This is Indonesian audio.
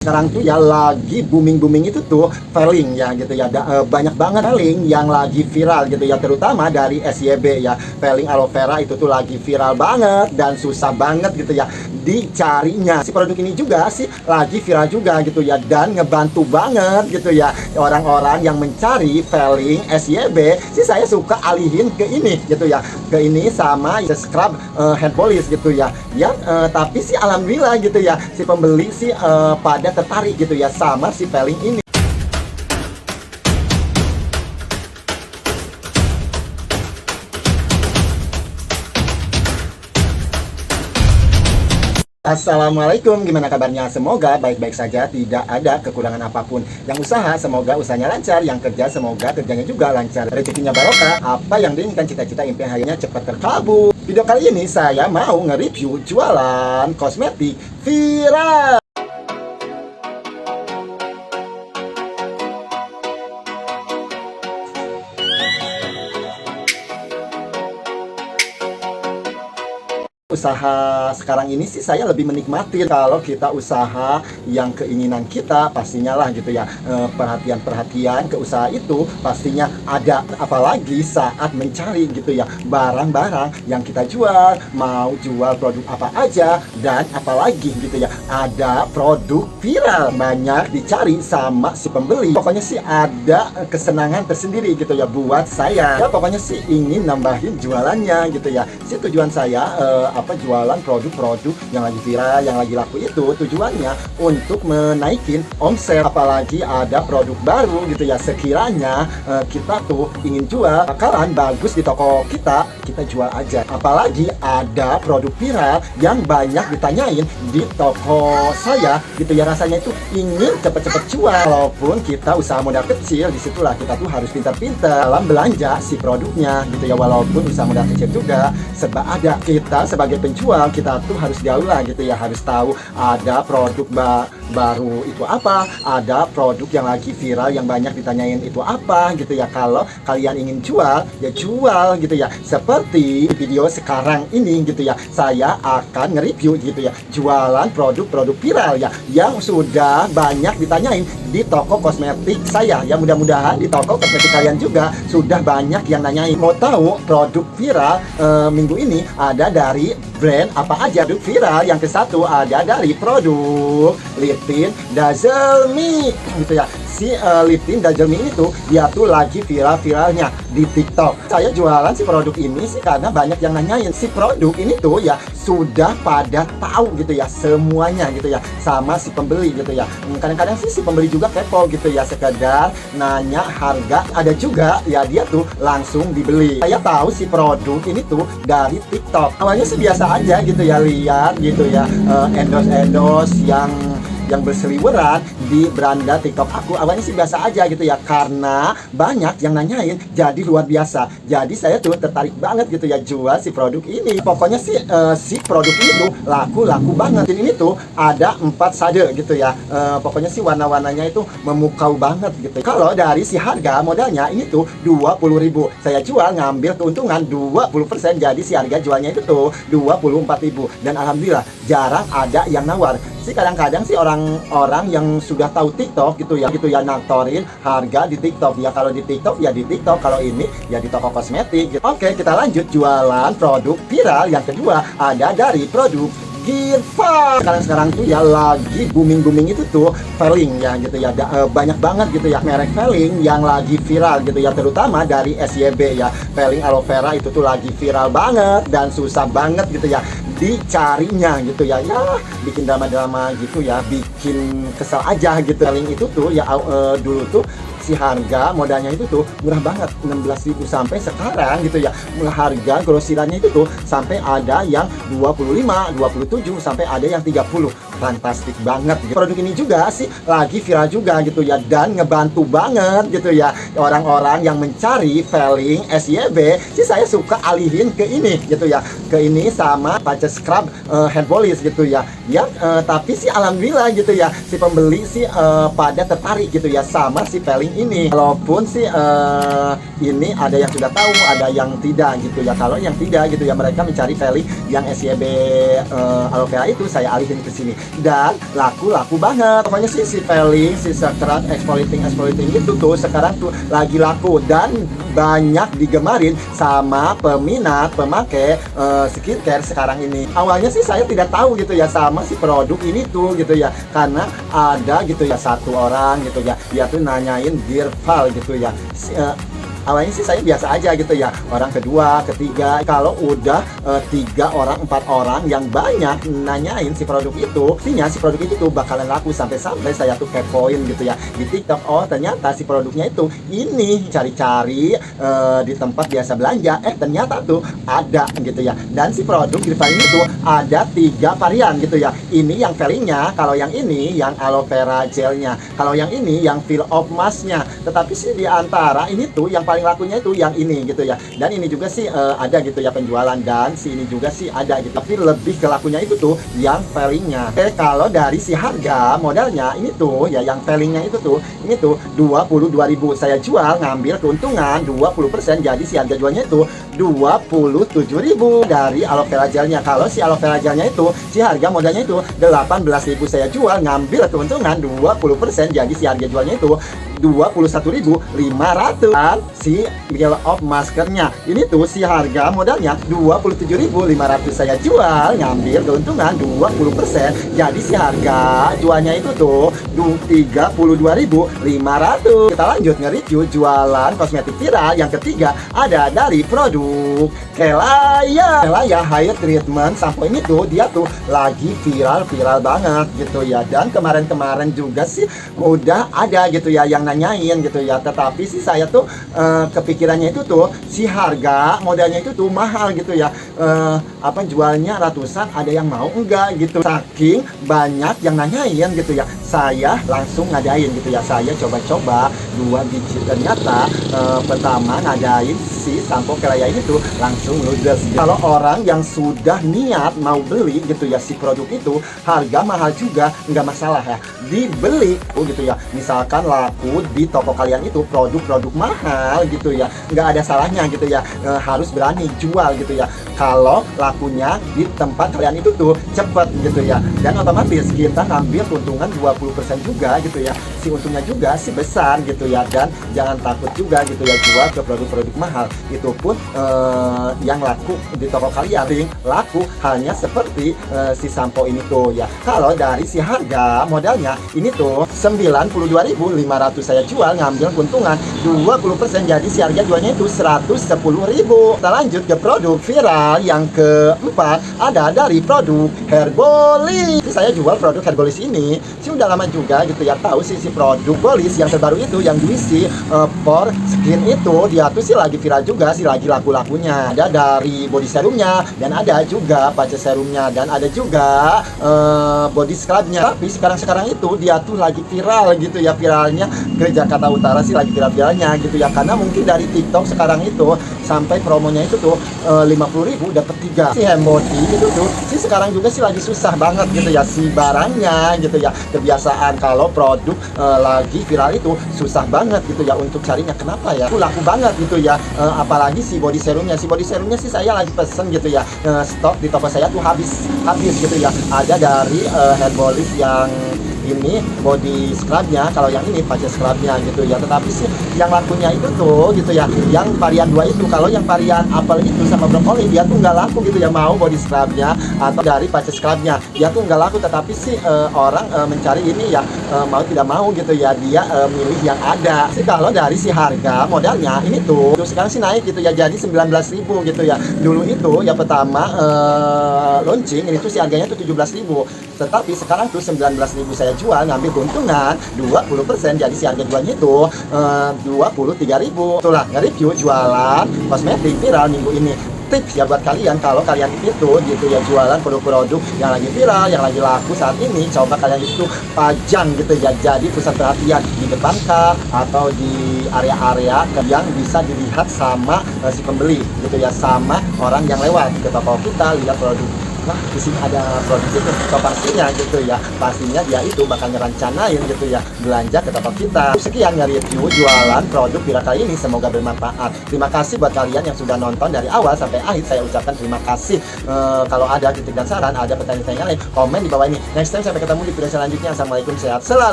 Sekarang tuh ya lagi booming itu tuh Feeling ya gitu ya. Banyak banget Feeling yang lagi viral gitu ya, terutama dari SYB ya. Feeling aloe vera itu tuh lagi viral banget dan susah banget gitu ya dicarinya. Si produk ini juga sih lagi viral juga gitu ya, dan ngebantu banget gitu ya orang-orang yang mencari Feeling SYB. Sih saya suka alihin ke ini gitu ya, ke ini sama scrub hand polish gitu ya. Tapi sih alhamdulillah gitu ya, si pembeli sih pada tertarik gitu ya sama si Feeling ini. Assalamualaikum, gimana kabarnya? Semoga baik-baik saja, tidak ada kekurangan apapun. Yang usaha, semoga usahanya lancar. Yang kerja, semoga kerjanya juga lancar. Rezekinya barokah, apa yang diinginkan cita-cita impian harinya cepat terkabul. Video kali ini saya mau nge-review jualan kosmetik viral. Usaha sekarang ini sih saya lebih menikmati. Kalau kita usaha yang keinginan kita, pastinya lah gitu ya, perhatian ke usaha itu pastinya ada. Apalagi saat mencari gitu ya barang-barang yang kita jual, mau jual produk apa aja, dan apalagi gitu ya ada produk viral banyak dicari sama si pembeli. Pokoknya sih ada kesenangan tersendiri gitu ya buat saya. Ya pokoknya sih ingin nambahin jualannya gitu ya. Si tujuan saya jualan produk-produk yang lagi viral, yang lagi laku itu tujuannya untuk menaikin omset. Apalagi ada produk baru gitu ya, sekiranya kita tuh ingin jual, bakalan bagus di toko kita jual aja. Apalagi ada produk viral yang banyak ditanyain di toko saya gitu ya, rasanya itu ingin cepet-cepet jual. Walaupun kita usaha modal kecil, disitulah kita tuh harus pintar-pintar dalam belanja si produknya gitu ya. Walaupun usaha modal kecil juga serba ada, kita sebagai penjual kita tuh harus jauh lah gitu ya, harus tahu ada produk baru itu apa, ada produk yang lagi viral yang banyak ditanyain itu apa gitu ya. Kalau kalian ingin jual, ya jual gitu ya. Seperti video sekarang ini gitu ya, saya akan nge-review gitu ya jualan produk-produk viral ya yang sudah banyak ditanyain di toko kosmetik saya ya. Mudah-mudahan di toko kosmetik kalian juga sudah banyak yang nanyain. Mau tahu produk viral minggu ini ada dari brand apa aja? Produk viral yang ke-1 ada dari produk Lip Tint Dazzle Me gitu ya. Si Lip Tint Dazzle Me ini tuh dia tuh lagi viral-viralnya di TikTok. Saya jualan si produk ini sih karena banyak yang nanyain. Si produk ini tuh ya sudah pada tahu gitu ya semuanya gitu ya sama si pembeli gitu ya. Kadang-kadang sih si pembeli juga kepo gitu ya, sekedar nanya harga. Ada juga ya dia tuh langsung dibeli. Saya tahu si produk ini tuh dari TikTok. Awalnya sih biasa aja gitu ya, lihat gitu ya endorse yang berseliweran di beranda TikTok aku. Awalnya sih biasa aja gitu ya, karena banyak yang nanyain jadi luar biasa. Jadi saya tuh tertarik banget gitu ya jual si produk ini. Pokoknya sih si produk ini tuh laku banget. Ini tuh ada 4 shade gitu ya. Pokoknya sih warna-warnanya itu memukau banget gitu. Kalau dari si harga modalnya ini tuh 20.000, saya jual ngambil keuntungan 20%. Jadi si harga jualnya itu tuh 24.000, dan alhamdulillah jarang ada yang nawar. Sih kadang-kadang sih orang-orang yang sudah tahu TikTok gitu ya naktorin harga di TikTok ya. Kalau di TikTok ya di TikTok, kalau ini ya di toko kosmetik gitu. Oke, kita lanjut jualan produk viral yang kedua ada dari produk Girva. Sekarang tuh ya lagi booming itu tuh Feeling ya gitu ya. Banyak banget gitu ya merek Feeling yang lagi viral gitu ya, terutama dari SYB ya. Feeling aloe vera itu tuh lagi viral banget dan susah banget gitu ya dicarinya gitu ya. Bikin drama-drama gitu ya, bikin kesel aja gitu. Feeling itu tuh ya dulu tuh si harga modalnya itu tuh murah banget, 16.000, sampai sekarang gitu ya harga grosirannya itu tuh sampai ada yang 25, 27, sampai ada yang 30. Fantastik banget gitu. Produk ini juga sih lagi viral juga gitu ya, dan ngebantu banget gitu ya orang-orang yang mencari Feeling SYB. Sih saya suka alihin ke ini gitu ya, ke ini sama scrub hair polish gitu ya. Tapi sih alhamdulillah gitu ya, si pembeli sih pada tertarik gitu ya sama si peeling ini. Walaupun sih ini ada yang sudah tahu, ada yang tidak gitu ya. Kalau yang tidak gitu ya, mereka mencari peeling yang SYB aloe vera itu saya alihin ke sini, dan laku banget. Pokoknya sih si peeling, si scrub exfoliating itu tuh sekarang tuh lagi laku dan banyak digemarin sama peminat pemakai skincare sekarang ini. Awalnya sih saya tidak tahu gitu ya sama si produk ini tuh gitu ya, karena ada gitu ya satu orang gitu ya, dia tuh nanyain Dirval gitu ya. Awalnya sih saya biasa aja gitu ya, orang kedua, ketiga, kalau udah 3 orang, 4 orang yang banyak nanyain si produk itu, artinya si produk itu tuh bakalan laku. Sampai saya tuh kepoin gitu ya di TikTok, oh ternyata si produknya itu ini, cari-cari di tempat biasa belanja, ternyata tuh ada gitu ya. Dan si produk Dirval ini tuh ada 3 varian gitu ya. Ini yang peelingnya, kalau yang ini yang aloe vera gelnya, kalau yang ini yang peel off masknya. Tetapi sih di antara ini tuh yang paling lakunya itu yang ini gitu ya. Dan ini juga sih ada gitu ya penjualan, dan si ini juga sih ada gitu. Tapi lebih ke lakunya itu tuh yang peelingnya. Kalau dari si harga modalnya ini tuh ya, yang peelingnya itu tuh ini tuh 22.000. Saya jual ngambil keuntungan 20%, jadi si harga jualnya itu 27.000 dari aloe vera gelnya. Kalau si aloe vera gelnya itu si harga modalnya itu 18.000, saya jual ngambil keuntungan 20%, jadi si harga jualnya itu 21.500. Dan si peel off maskernya ini tuh si harga modalnya 27.500, saya jual ngambil keuntungan 20%, jadi si harga jualnya itu tuh 32.500. Kita lanjut nge-review jualan kosmetik viral yang ketiga, ada dari produk Kelaya Hair Treatment Sampo. Ini tuh dia tuh lagi viral banget gitu ya. Dan kemarin juga sih udah ada gitu ya yang nanyain gitu ya. Tetapi sih saya tuh kepikirannya itu tuh si harga modalnya itu tuh mahal gitu ya. Jualnya ratusan, ada yang mau enggak gitu. Saking banyak yang nanyain gitu ya, saya langsung ngadain gitu ya. Saya coba-coba 2 biji, ternyata pertama ngadain si sampo Kelaya ini tuh langsung ludes. Kalau orang yang sudah niat mau beli gitu ya si produk itu, harga mahal juga nggak masalah ya, dibeli gitu ya. Misalkan laku di toko kalian itu produk-produk mahal gitu ya, nggak ada salahnya gitu ya, harus berani jual gitu ya. Kalau lakunya di tempat kalian itu tuh cepet gitu ya, dan otomatis kita ngambil keuntungan 20% juga gitu ya. Si untungnya juga si besar gitu ya. Dan jangan takut juga gitu ya jual ke produk-produk mahal. Itu pun yang laku di toko kalian laku halnya seperti si sampo ini tuh ya. Kalau dari si harga modalnya ini tuh 92.500, saya jual ngambil keuntungan 20%, jadi si harga jualnya itu 110.000. Kita lanjut ke produk viral yang keempat, ada dari produk Herbolis. Saya jual produk Herbolis ini sih udah lama juga gitu ya. Tahu sih si produk Bolis yang terbaru itu, yang Juicy for Skin itu, dia tuh sih lagi viral juga sih, lagi laku-lakunya. Ada dari body serumnya, dan ada juga patch serumnya, dan ada juga body scrubnya. Tapi sekarang itu dia tuh lagi viral gitu ya. Viralnya ke Jakarta Utara sih lagi viral-viralnya gitu ya, karena mungkin dari TikTok sekarang itu sampai promonya itu tuh 50.000 dapat 3. Si Hembody itu tuh sih sekarang juga sih lagi susah banget gitu ya si barangnya gitu ya. Kebiasaan kalau produk lagi viral itu susah banget gitu ya untuk carinya. Kenapa ya? Laku banget gitu ya. Apalagi si body serumnya sih saya lagi pesen gitu ya. Stok di toko saya tuh habis gitu ya. Ada dari Herbolis yang ini body scrubnya, kalau yang ini patch scrubnya gitu ya. Tetapi sih yang lakunya itu tuh gitu ya, yang varian 2 itu. Kalau yang varian apel itu sama brokoli dia tuh nggak laku gitu ya, mau body scrubnya atau dari patch scrubnya dia tuh nggak laku. Tetapi sih orang mencari ini ya, mau tidak mau gitu ya, dia milih yang ada sih. Kalau dari si harga modalnya ini tuh sekarang sih naik gitu ya, jadi 19.000 gitu ya. Dulu itu yang pertama launching ini tuh si harganya tuh 17.000, tetapi sekarang tuh 19.000 saya jual ngambil keuntungan 20%, jadi si harga jualnya itu 23.000. Itulah nge-review jualan kosmetik viral minggu ini. Tips ya buat kalian, kalau kalian itu gitu ya jualan produk-produk yang lagi viral, yang lagi laku saat ini, coba kalian itu pajang gitu ya, jadi pusat perhatian di depan kah atau di area-area yang bisa dilihat sama si pembeli gitu ya, sama orang yang lewat ke toko kita lihat produk wah di sini ada produk itu, so pastinya gitu ya, pastinya dia itu bakal ngerencanain gitu ya belanja ke toko kita. Sekian nge-review jualan produk Vira kali ini, semoga bermanfaat. Terima kasih buat kalian yang sudah nonton dari awal sampai akhir, saya ucapkan terima kasih. Kalau ada kritik dan saran, ada pertanyaan lain, komen di bawah ini. Next time sampai ketemu di video selanjutnya. Assalamualaikum, sehat selalu.